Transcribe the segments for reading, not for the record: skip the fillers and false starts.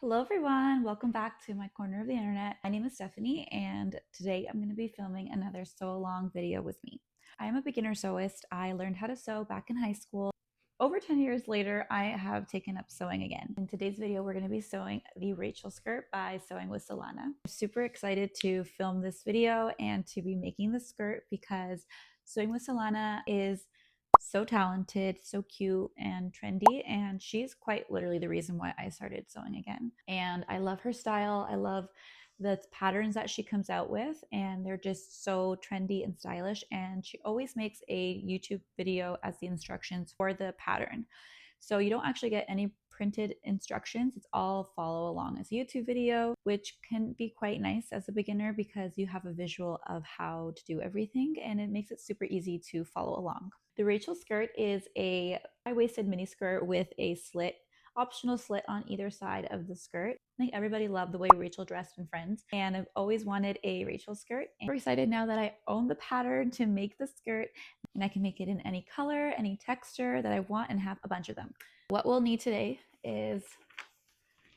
Hello everyone, welcome back to my corner of the internet. My name is Stephanie and today I'm going to be filming another sew along video with me. I am a beginner sewist. I learned how to sew back in high school. Over 10 years later, I have taken up sewing again. In today's video, we're going to be sewing the Rachel skirt by Sewing with Solana. I'm super excited to film this video and to be making the skirt because Sewing with Solana is so talented, so cute and trendy, and she's quite literally the reason why I started sewing again. And I love her style. I love the patterns that she comes out with, and they're just so trendy and stylish, and she always makes a YouTube video as the instructions for the pattern. So you don't actually get any printed instructions. It's all follow along as a YouTube video, which can be quite nice as a beginner because you have a visual of how to do everything and it makes it super easy to follow along. The Rachel skirt is a high-waisted mini skirt with a slit, optional slit on either side of the skirt. I think everybody loved the way Rachel dressed in Friends, and I've always wanted a Rachel skirt. And I'm excited now that I own the pattern to make the skirt, and I can make it in any color, any texture that I want, and have a bunch of them. What we'll need today is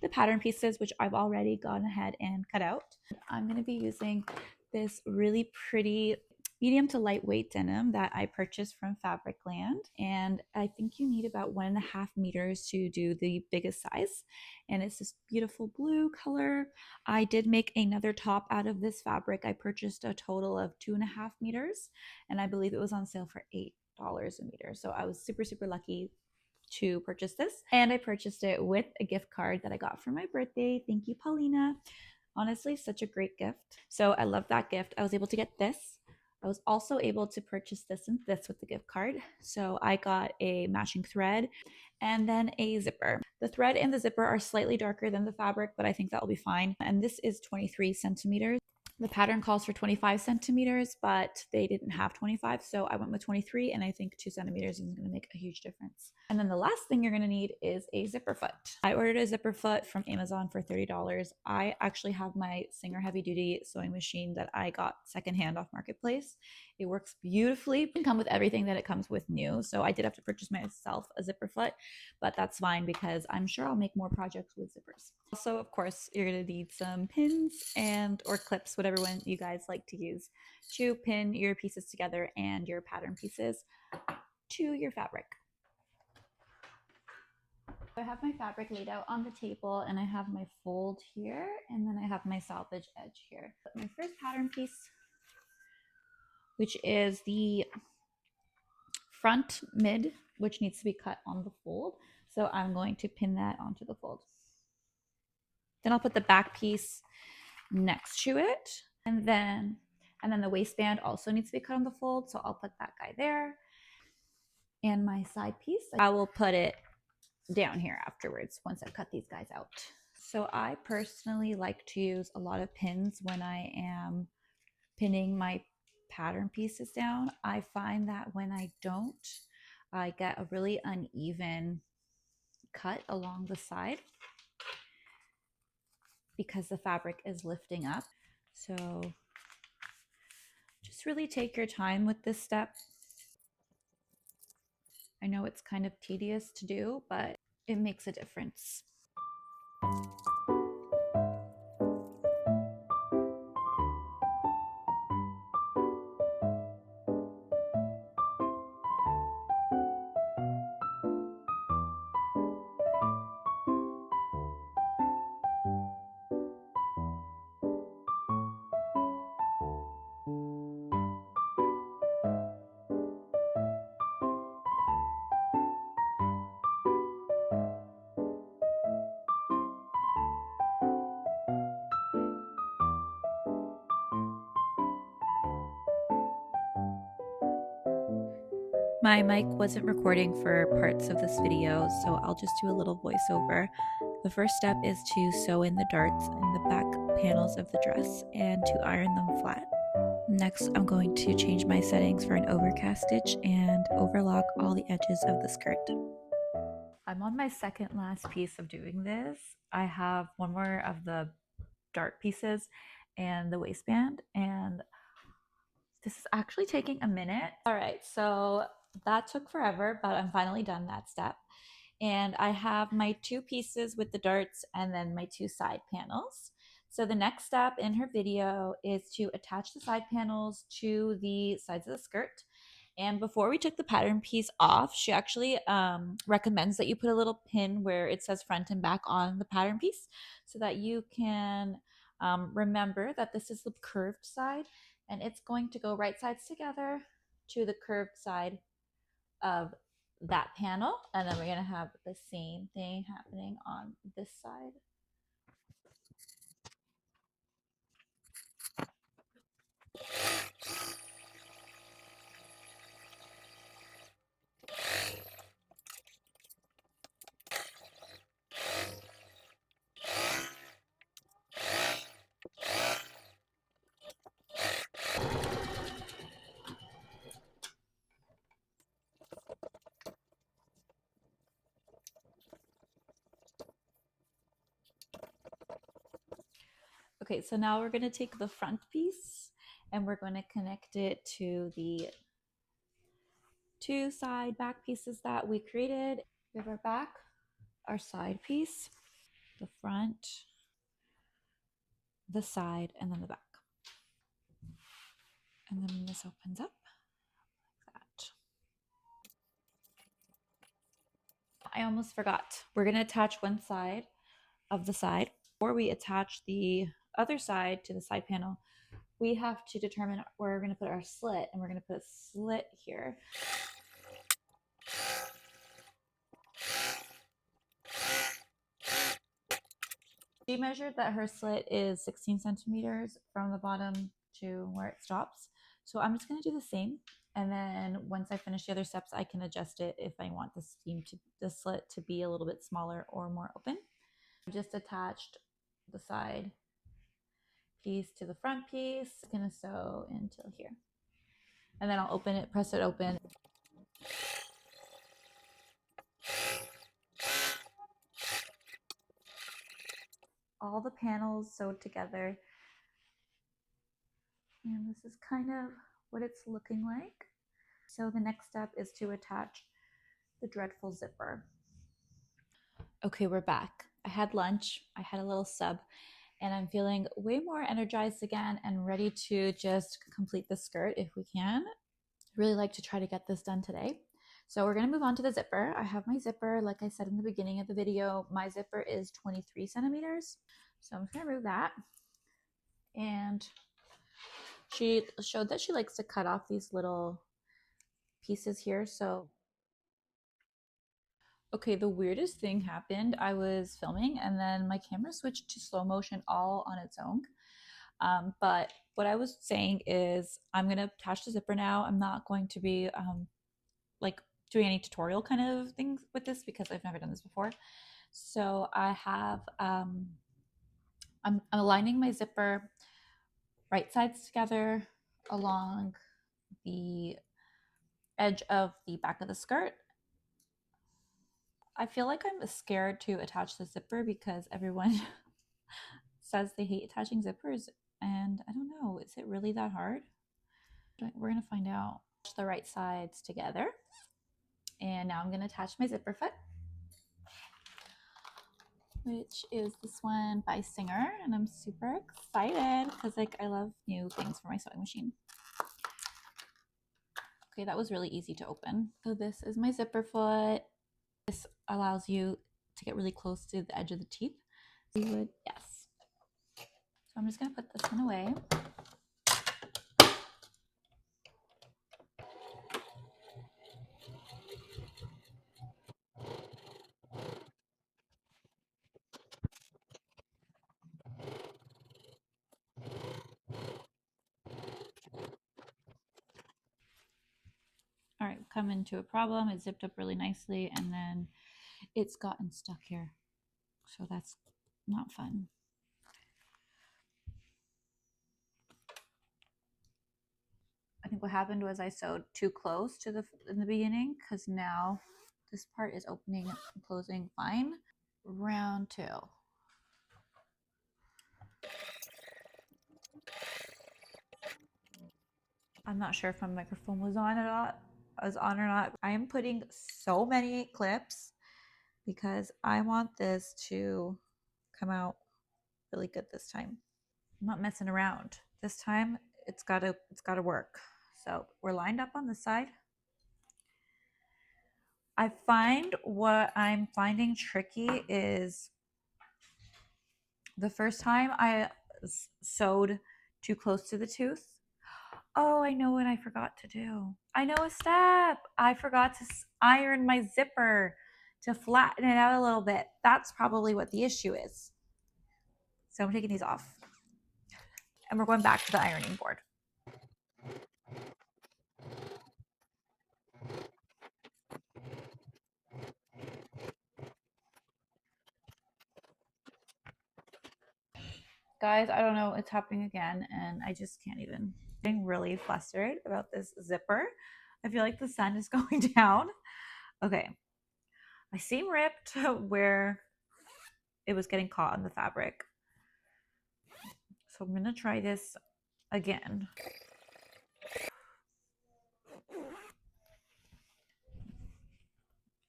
the pattern pieces, which I've already gone ahead and cut out. I'm going to be using this really pretty medium to lightweight denim that I purchased from Fabricland, and I think you need about 1.5 meters to do the biggest size, and it's this beautiful blue color. I did make another top out of this fabric. I purchased a total of 2.5 meters, and I believe it was on sale for $8 a meter, so I was super lucky to purchase this, and I purchased it with a gift card that I got for my birthday. Thank you, Paulina. Honestly, such a great gift. So I love that gift. I was able to get this. I was also able to purchase this and this with the gift card. So I got a matching thread and then a zipper. The thread and the zipper are slightly darker than the fabric, but I think that will be fine. And this is 23 centimeters. The pattern calls for 25 centimeters, but they didn't have 25, so I went with 23, and I think 2 centimeters is going to make a huge difference. And then the last thing you're going to need is a zipper foot. I ordered a zipper foot from Amazon for $30. I actually have my Singer heavy duty sewing machine that I got secondhand off Marketplace. It works beautifully. It can come with everything that it comes with new, so I did have to purchase myself a zipper foot, but that's fine because I'm sure I'll make more projects with zippers. Also, of course, you're going to need some pins and or clips, whatever one you guys like to use, to pin your pieces together and your pattern pieces to your fabric. I have my fabric laid out on the table, and I have my fold here, and then I have my salvage edge here. My first pattern piece, which is the front mid, which needs to be cut on the fold. So I'm going to pin that onto the fold. Then I'll put the back piece next to it, and then the waistband also needs to be cut on the fold, so I'll put that guy there. And my side piece, I will put it down here afterwards once I've cut these guys out. So I personally like to use a lot of pins when I am pinning my pattern pieces down. I find that when I don't, I get a really uneven cut along the side because the fabric is lifting up. So just really take your time with this step. I know it's kind of tedious to do, but it makes a difference. My mic wasn't recording for parts of this video, so I'll just do a little voiceover. The first step is to sew in the darts in the back panels of the dress and to iron them flat. Next, I'm going to change my settings for an overcast stitch and overlock all the edges of the skirt. I'm on my second last piece of doing this. I have one more of the dart pieces and the waistband, and this is actually taking a minute. All right, so that took forever, but I'm finally done that step. And I have my two pieces with the darts and then my two side panels. So the next step in her video is to attach the side panels to the sides of the skirt. And before we took the pattern piece off, she actually recommends that you put a little pin where it says front and back on the pattern piece so that you can remember that this is the curved side and it's going to go right sides together to the curved side of that panel. And then we're going to have the same thing happening on this side. Okay, so now we're going to take the front piece and we're going to connect it to the two side back pieces that we created. We have our back, our side piece, the front, the side, and then the back. And then this opens up like that. I almost forgot. We're going to attach one side of the side. Before we attach the other side to the side panel, we have to determine where we're going to put our slit, and we're going to put a slit here. She measured that her slit is 16 centimeters from the bottom to where it stops. So I'm just going to do the same. And then once I finish the other steps, I can adjust it if I want the slit to be a little bit smaller or more open. I've just attached the side piece to the front piece. I'm going to sew until here. And then I'll open it, press it open. All the panels sewed together. And this is kind of what it's looking like. So the next step is to attach the dreadful zipper. Okay, we're back. I had lunch, I had a little sub, and I'm feeling way more energized again and ready to just complete the skirt if we can. I really like to try to get this done today. So we're going to move on to the zipper. I have my zipper, like I said in the beginning of the video, my zipper is 23 centimeters. So I'm just going to remove that. And she showed that she likes to cut off these little pieces here. So, okay, the weirdest thing happened. I was filming and then my camera switched to slow motion all on its own. But what I was saying is I'm going to attach the zipper now. I'm not going to be like doing any tutorial kind of things with this because I've never done this before. So I have, I'm aligning my zipper right sides together along the edge of the back of the skirt. I feel like I'm scared to attach the zipper because everyone says they hate attaching zippers, and I don't know, is it really that hard? We're gonna find out. The right sides together, and now I'm gonna attach my zipper foot, which is this one by Singer, and I'm super excited because like I love new things for my sewing machine. Okay, that was really easy to open. So this is my zipper foot. This allows you to get really close to the edge of the teeth. Yes. So I'm just gonna put this one away. All right, come into a problem. It zipped up really nicely and then it's gotten stuck here. So that's not fun. I think what happened was I sewed too close to in the beginning because now this part is opening and closing fine. Round 2. I'm not sure if my microphone was on or not. I am putting so many clips because I want this to come out really good this time. I'm not messing around. This time it's gotta work. So we're lined up on this side. I find what I'm finding tricky is the first time I sewed too close to the tooth. Oh, I know what I forgot to do. I know a step. I forgot to iron my zipper to flatten it out a little bit. That's probably what the issue is. So I'm taking these off. And we're going back to the ironing board. Guys, I don't know, it's happening again, and I just can't even. I'm getting really flustered about this zipper. I feel like the sun is going down. Okay, my seam ripped where it was getting caught on the fabric. So I'm gonna try this again.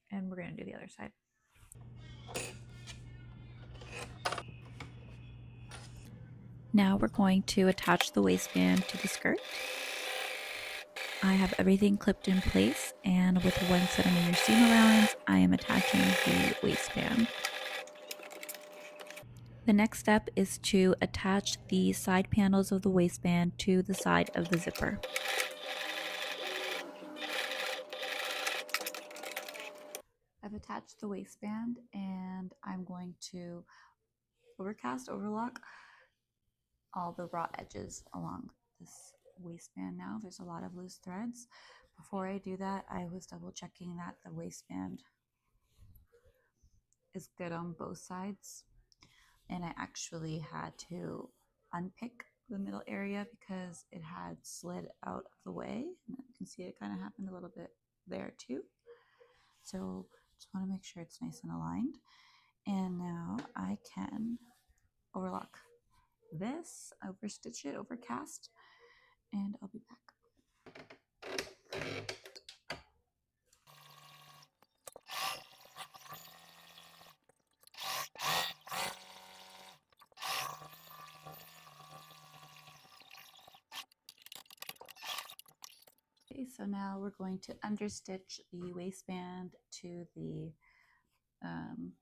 And we're gonna do the other side. Now we're going to attach the waistband to the skirt. I have everything clipped in place, and with 1 centimeter seam allowance, I am attaching the waistband. The next step is to attach the side panels of the waistband to the side of the zipper. I've attached the waistband, and I'm going to overlock all the raw edges along this waistband now. There's a lot of loose threads. Before I do that, I was double checking that the waistband is good on both sides. And I actually had to unpick the middle area because it had slid out of the way. And you can see it kind of happened a little bit there too. So just want to make sure it's nice and aligned. And now I can overlock this, overstitch it, overcast, and I'll be back. Okay, so now we're going to understitch the waistband to the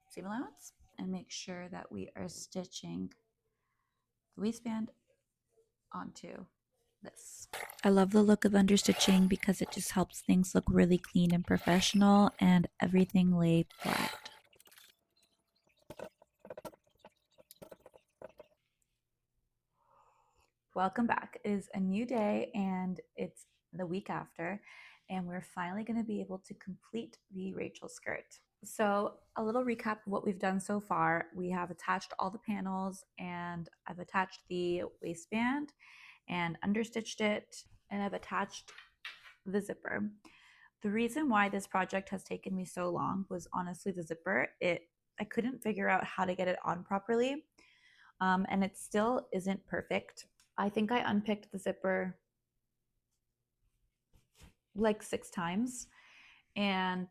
seam allowance and make sure that we are stitching the waistband onto this. I love the look of understitching because it just helps things look really clean and professional and everything lay flat. Welcome back. It is a new day and it's the week after, and we're finally going to be able to complete the Rachel skirt. So a little recap of what we've done so far. We have attached all the panels, and I've attached the waistband and understitched it, and I've attached the zipper. The reason why this project has taken me so long was honestly the zipper. I couldn't figure out how to get it on properly, and it still isn't perfect. I think I unpicked the zipper like 6 times, and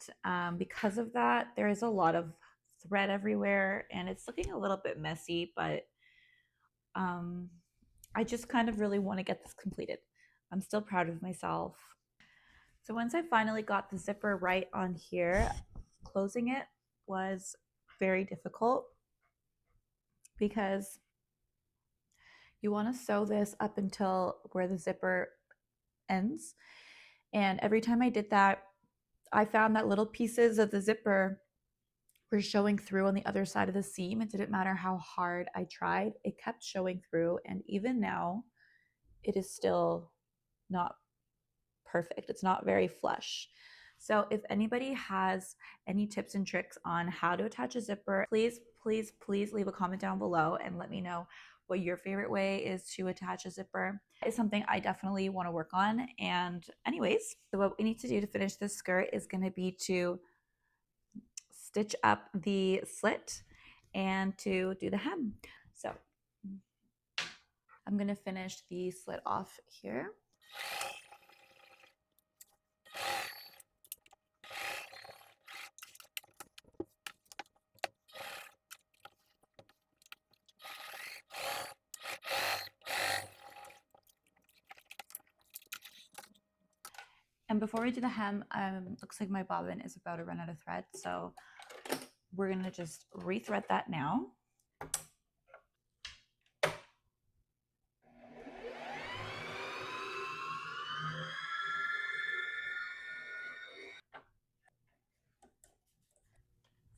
because of that, there is a lot of thread everywhere, and it's looking a little bit messy, but I just kind of really want to get this completed. I'm still proud of myself. So once I finally got the zipper right on here, closing it was very difficult because you want to sew this up until where the zipper ends. And every time I did that, I found that little pieces of the zipper were showing through on the other side of the seam. It didn't matter how hard I tried, it kept showing through. And even now, it is still not perfect. It's not very flush. So if anybody has any tips and tricks on how to attach a zipper, please leave a comment down below and let me know what your favorite way is to attach a zipper. It's something I definitely want to work on. And anyways, so what we need to do to finish this skirt is going to be to stitch up the slit and to do the hem. So I'm going to finish the slit off here. And before we do the hem, looks like my bobbin is about to run out of thread. So we're going to just rethread that now.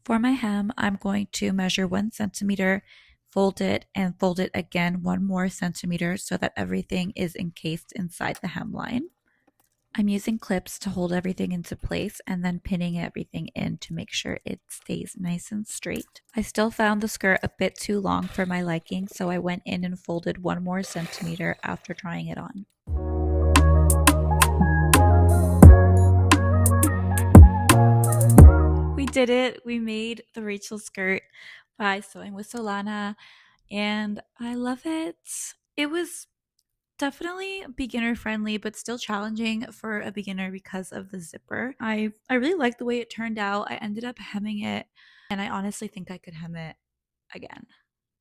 For my hem, I'm going to measure 1 centimeter, fold it, and fold it again 1 more centimeter so that everything is encased inside the hemline. I'm using clips to hold everything into place and then pinning everything in to make sure it stays nice and straight. I still found the skirt a bit too long for my liking, so I went in and folded 1 more centimeter after trying it on. We did it! We made the Rachel skirt by sewing with Solana, and I love it. It was definitely beginner friendly, but still challenging for a beginner because of the zipper. I really like the way it turned out. I ended up hemming it, and I honestly think I could hem it again.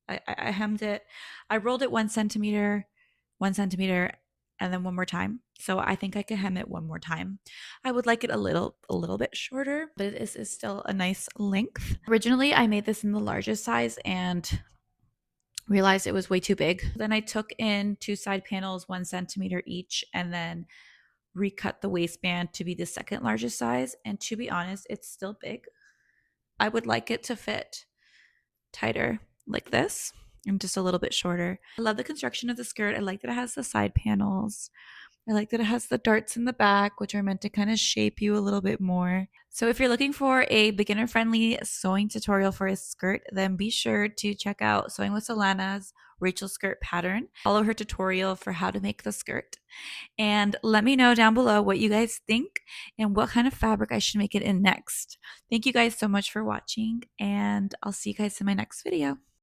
I hemmed it. I rolled it 1 centimeter, 1 centimeter, and then 1 more time. So I think I could hem it 1 more time. I would like it a little bit shorter, but it is still a nice length. Originally, I made this in the largest size and realized it was way too big. Then I took in 2 side panels, 1 centimeter each, and then recut the waistband to be the second largest size. And to be honest, it's still big. I would like it to fit tighter like this and just a little bit shorter. I love the construction of the skirt. I like that it has the side panels. I like that it has the darts in the back, which are meant to kind of shape you a little bit more. So if you're looking for a beginner-friendly sewing tutorial for a skirt, then be sure to check out Sewing with Solana's Rachel skirt pattern. Follow her tutorial for how to make the skirt. And let me know down below what you guys think and what kind of fabric I should make it in next. Thank you guys so much for watching, and I'll see you guys in my next video.